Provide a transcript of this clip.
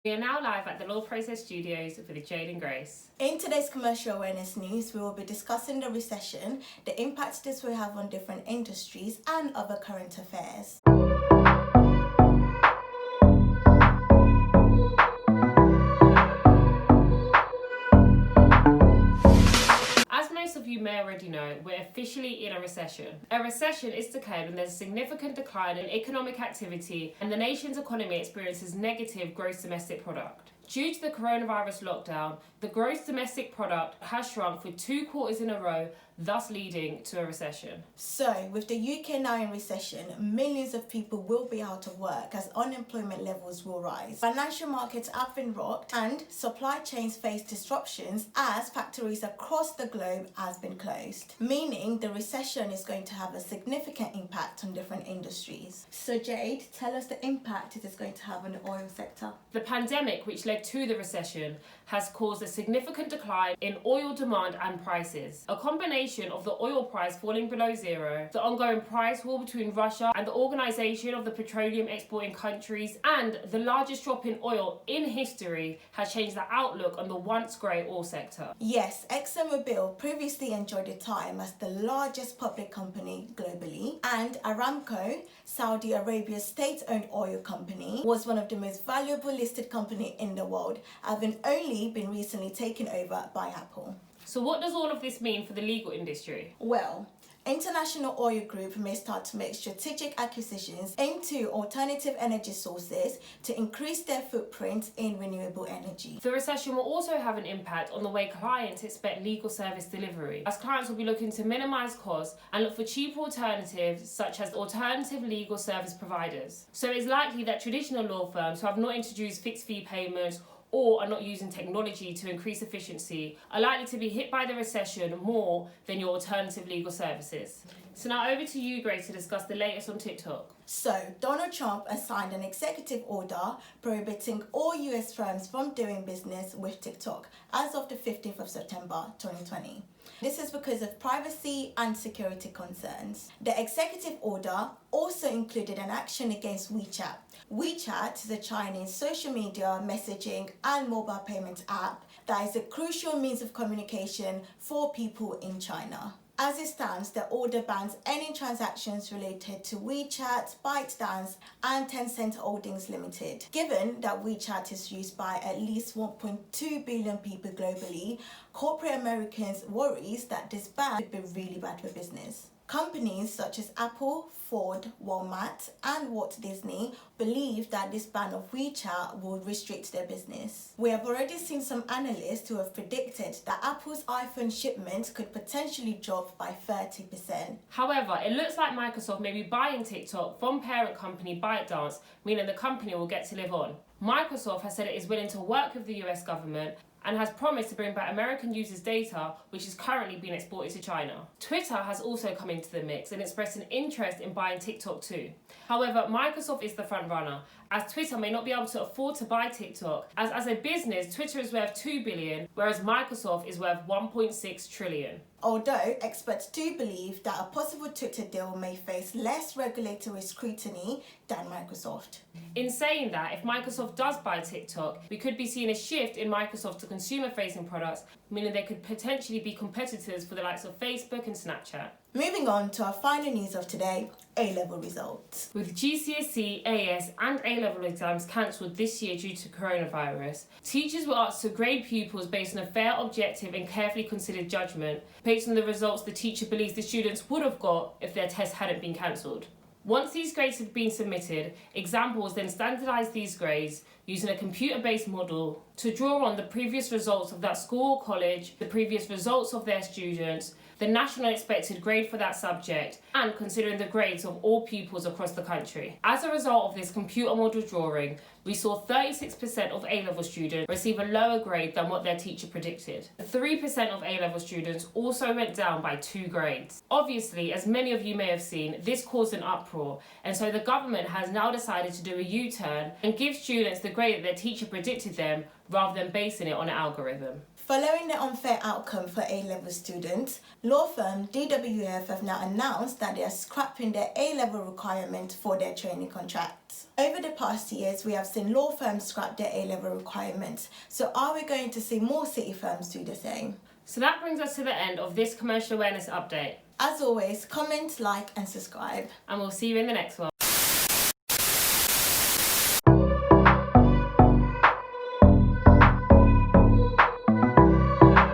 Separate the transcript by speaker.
Speaker 1: We are now live at the TheLawProcess studios with Jade and Grace.
Speaker 2: In today's commercial awareness news, we will be discussing the recession, the impact this will have on different industries, and other current affairs.
Speaker 1: You may already know, we're officially in a recession. A recession is declared when there's a significant decline in economic activity and the nation's economy experiences negative gross domestic product. Due to the coronavirus lockdown, the gross domestic product has shrunk for 2 quarters in a row, thus leading to a recession.
Speaker 2: So, with the UK now in recession, millions of people will be out of work as unemployment levels will rise. Financial markets have been rocked and supply chains face disruptions as factories across the globe have been closed, meaning the recession is going to have a significant impact on different industries. So Jade, tell us the impact it is going to have on the oil sector.
Speaker 1: The pandemic, which led to the recession, has caused a significant decline in oil demand and prices. A combination of the oil price falling below zero, the ongoing price war between Russia and the Organization of the Petroleum Exporting Countries, and the largest drop in oil in history has changed the outlook on the once grey oil sector.
Speaker 2: Yes, ExxonMobil previously enjoyed a time as the largest public company globally, and Aramco, Saudi Arabia's state-owned oil company, was one of the most valuable listed companies in the world, having only been recently taken over by Apple.
Speaker 1: So what does all of this mean for the legal industry?
Speaker 2: Well, International Oil Group may start to make strategic acquisitions into alternative energy sources to increase their footprint in renewable energy.
Speaker 1: The recession will also have an impact on the way clients expect legal service delivery, as clients will be looking to minimise costs and look for cheaper alternatives such as alternative legal service providers. So it's likely that traditional law firms who have not introduced fixed fee payments or are not using technology to increase efficiency are likely to be hit by the recession more than your alternative legal services. So now over to you, Grace, to discuss the latest on TikTok.
Speaker 2: So, Donald Trump has signed an executive order prohibiting all US firms from doing business with TikTok as of the 15th of September 2020. This is because of privacy and security concerns. The executive order also included an action against WeChat. WeChat is a Chinese social media, messaging and mobile payment app that is a crucial means of communication for people in China. As it stands, the order bans any transactions related to WeChat, ByteDance and Tencent Holdings Limited. Given that WeChat is used by at least 1.2 billion people globally, corporate Americans worries that this ban could be really bad for business. Companies such as Apple, Ford, Walmart and Walt Disney believe that this ban of WeChat will restrict their business. We have already seen some analysts who have predicted that Apple's iPhone shipments could potentially drop by 30%.
Speaker 1: However, it looks like Microsoft may be buying TikTok from parent company ByteDance, meaning the company will get to live on. Microsoft has said it is willing to work with the US government and has promised to bring back American users' data, which is currently being exported to China. Twitter has also come into the mix and expressed an interest in buying TikTok too. However, Microsoft is the front runner, as Twitter may not be able to afford to buy TikTok, as a business, Twitter is worth $2 billion, whereas Microsoft is worth $1.6 trillion.
Speaker 2: Although experts do believe that a possible Twitter deal may face less regulatory scrutiny than Microsoft.
Speaker 1: In saying that, if Microsoft does buy TikTok, we could be seeing a shift in Microsoft to consumer-facing products, meaning they could potentially be competitors for the likes of Facebook and Snapchat.
Speaker 2: Moving on to our final news of today, A-level results.
Speaker 1: With GCSE, AS and A-level exams cancelled this year due to coronavirus, teachers were asked to grade pupils based on a fair, objective and carefully considered judgment, based on the results the teacher believes the students would have got if their test hadn't been cancelled. Once these grades had been submitted, examples then standardised these grades using a computer-based model to draw on the previous results of that school or college, the previous results of their students, the national expected grade for that subject, and considering the grades of all pupils across the country. As a result of this computer model drawing, we saw 36% of A-level students receive a lower grade than what their teacher predicted. 3% of A-level students also went down by 2 grades. Obviously, as many of you may have seen, this caused an uproar, and so the government has now decided to do a U-turn and give students the grade that their teacher predicted them, rather than basing it on an algorithm.
Speaker 2: Following the unfair outcome for A-level students, law firm DWF have now announced that they are scrapping their A-level requirement for their training contracts. Over the past years, we have seen law firms scrap their A-level requirements. So are we going to see more city firms do the same?
Speaker 1: So that brings us to the end of this commercial awareness update.
Speaker 2: As always, comment, like and subscribe.
Speaker 1: And we'll see you in the next one.